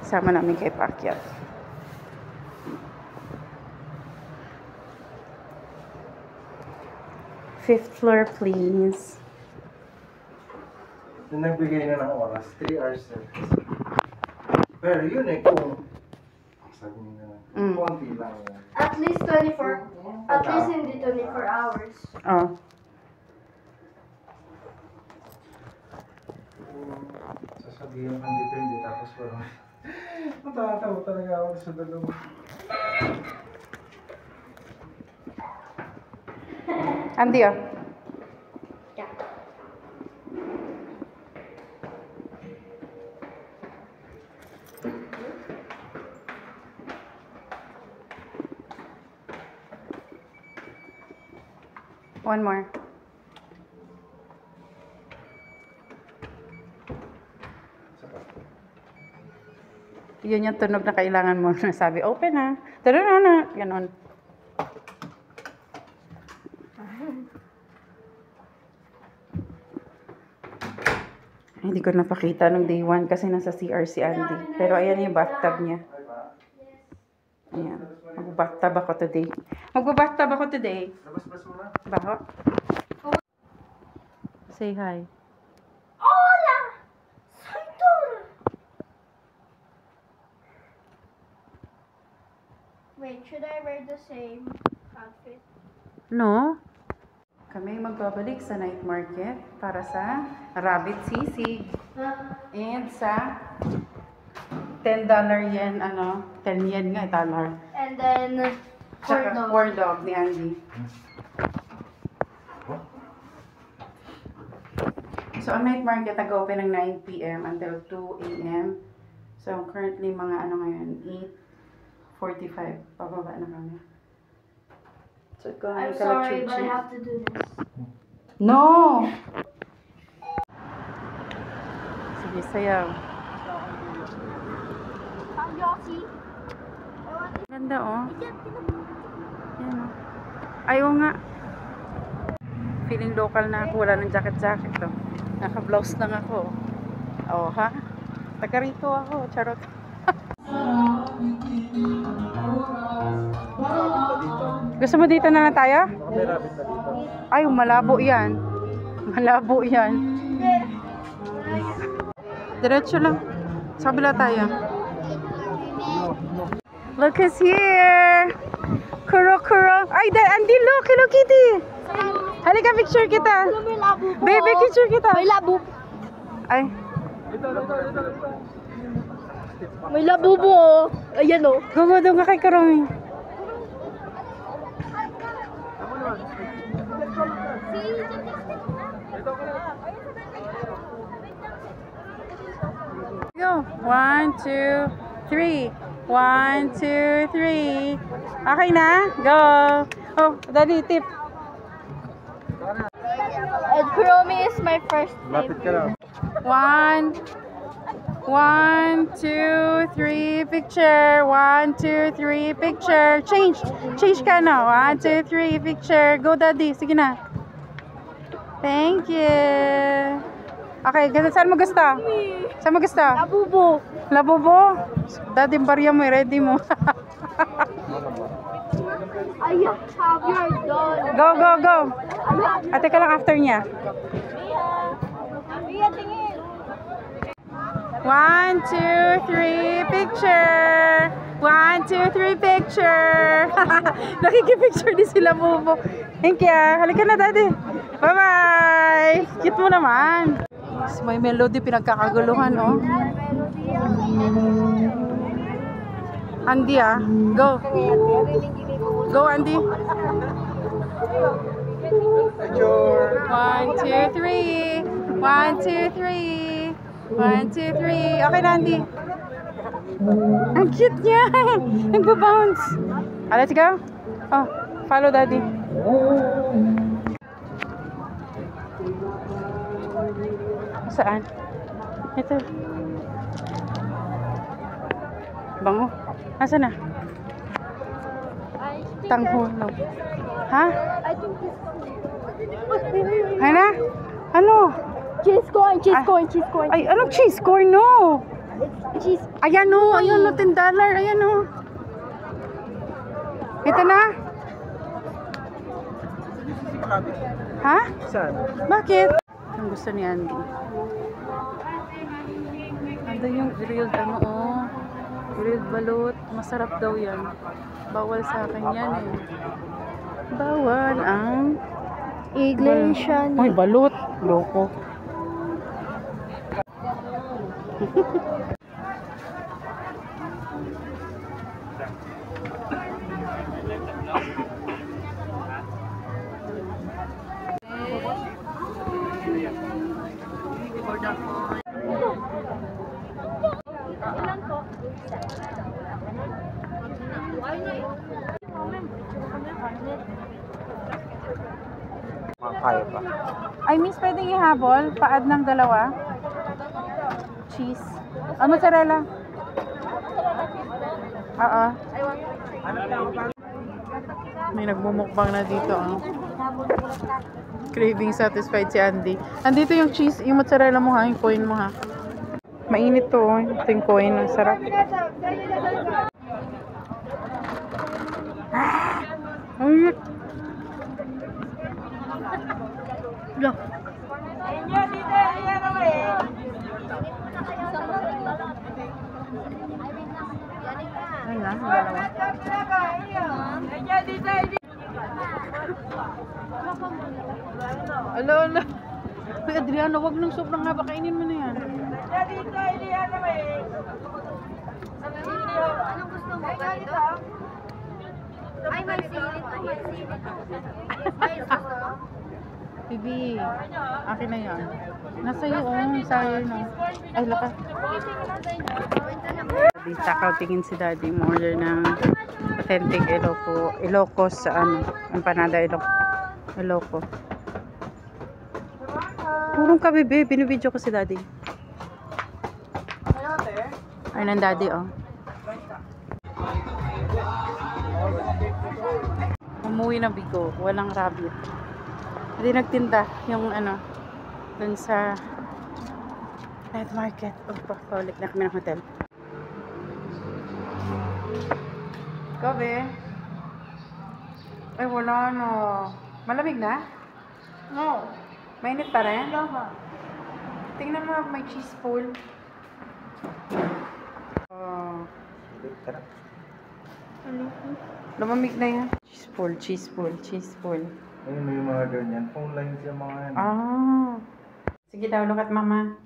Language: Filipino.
Sama namin kay Pacquiao. Fifth floor, please. Nagbigay na ng oras, 3 hours service. Pero yun eh, kung sabi nila, konti lang. At least 24, at least hindi 24 hours. Oh. Sasabihin kang depende, tapos parang matatawa talaga ako sa dalawa. Andy, oh. Yeah. One more. Yun yung tunog na kailangan mo. Sabi, open ha. Tunog na. Ganon. Hindi ko napakita nung day 1 kasi nasa CR si Andy. Pero ayan yung bathtub niya. Ayan. Mag-bathtub ako today. Mag-bathtub ako today. Labas-bas mo na. Baho? Say hi. Hola! Saitona! Wait, should I wear the same outfit? No? Kami magbabalik sa night market para sa rabbit sisig. And sa $10 yen, 10 yen nga, dollar. And then, Corn dog ni Andy. So, ang night market nag-open ng 9 p.m. until 2 a.m. So, currently mga ngayon, 8:45. Pababa na kami. So, I'm sorry, but I have to do this. No! Sige, sayaw. Ganda, oh. Yan, oh. Ayaw nga. Feeling local na ako. Wala ng jacket-jacket, oh. Naka-blouse lang ako. Oh, ha? Taga rito ako. Charot. Gusto mo dito na tayo? May rabbit na dito. Ay, malabo yan. Malabo yan. Diretso lang. Sa kabila tayo. Look who's here! Kuro. Ay, Andy, look! Hello, Kitty! Halika, picture kita. May labo po. Baby, picture kita. May labo. Ay. May labo po. Ayan o. Gugo doon ka kay Karami. Go. 1, 2, 3. 1, 2, 3. Okay na? Go. Oh, daddy, tip. And Kuromi is my first name. Lapit ka lang. 1, 2, 3, picture. 1, 2, 3, picture. Change ka na. 1, 2, 3, picture. Go, daddy. Sige na. Thank you. Okay, saan mo gusto? Saan mo gusto? Labubo. Labubo? Daddy, barya mo, ready mo. I have your dog. Go. Ate ka lang after niya. Mia, tingin. 1, 2, 3, picture! 1, 2, 3, picture! Nakikipicture din sila, Bubo. Thank you. Halika na, daddy. Bye-bye! Cute mo naman. May melody, pinagkakaguluhan, oh. Andy, Go. Go, Andy. Picture. 1, 2, 3. 1, 2, 3. 1, 2, 3. Okay na, Andy. Ang cute niya. Nagbabounce. Let's go. Oh, follow daddy. Saan? Ito. Bango. Nasaan na? Tanghulog. Ha? I think this Hana? Ano? cheese corn. Ay, anong cheese corn? No. It's cheese. Ayan o, ayan o, $10. Ayan o. Ito na? Ha? Saan? Bakit? Ang gusto ni Andy. Ando yung grilled ano oh. Grilled balut. Masarap daw yan. Bawal sa akin yan eh. Bawal ang Iglesia. ay, balut. Loko. Kaya pa. Ay, miss, pwedeng ihabol? Pa-add ng 2? Cheese. Ah, mozzarella. Oo. May nagmumukbang na dito. Oh. Craving satisfied si Andy. Andito yung cheese, yung mozzarella mo ha, yung coin mo ha. Mainit to. Oh. Ito yung coin. Ang sarap. Ay, ay na, dalawa. Ala. Uy, Adriano, wag nang sobrang haba. Kainin mo na yan. Anong gusto mo? Ganito? Ay, may silit to. May silit to. Ay, gusto mo? Bibi, akin na yan. Nasa iyo, sayo na. Ay, lakas. Takaw tingin si Daddy. Order ng authentic Ilocos sa empanada Iloco. Purong ka, Bibi. Binibidyo ko si Daddy. Ay, ng Daddy, oh. Umuwi na bigo. Walang rabbit. Hindi nagtinda yung dun sa night market. Paulit na kami ng hotel. Kobe? Ay, wala no. Malamig na? No. Mainit pa rin? Tingnan mo, may cheese pool. Oh. Lumamig na yan. Cheese pool. Ayun, may mga ganyan. Phone lines yung mga yan. Ah. Sige daw, look at mama.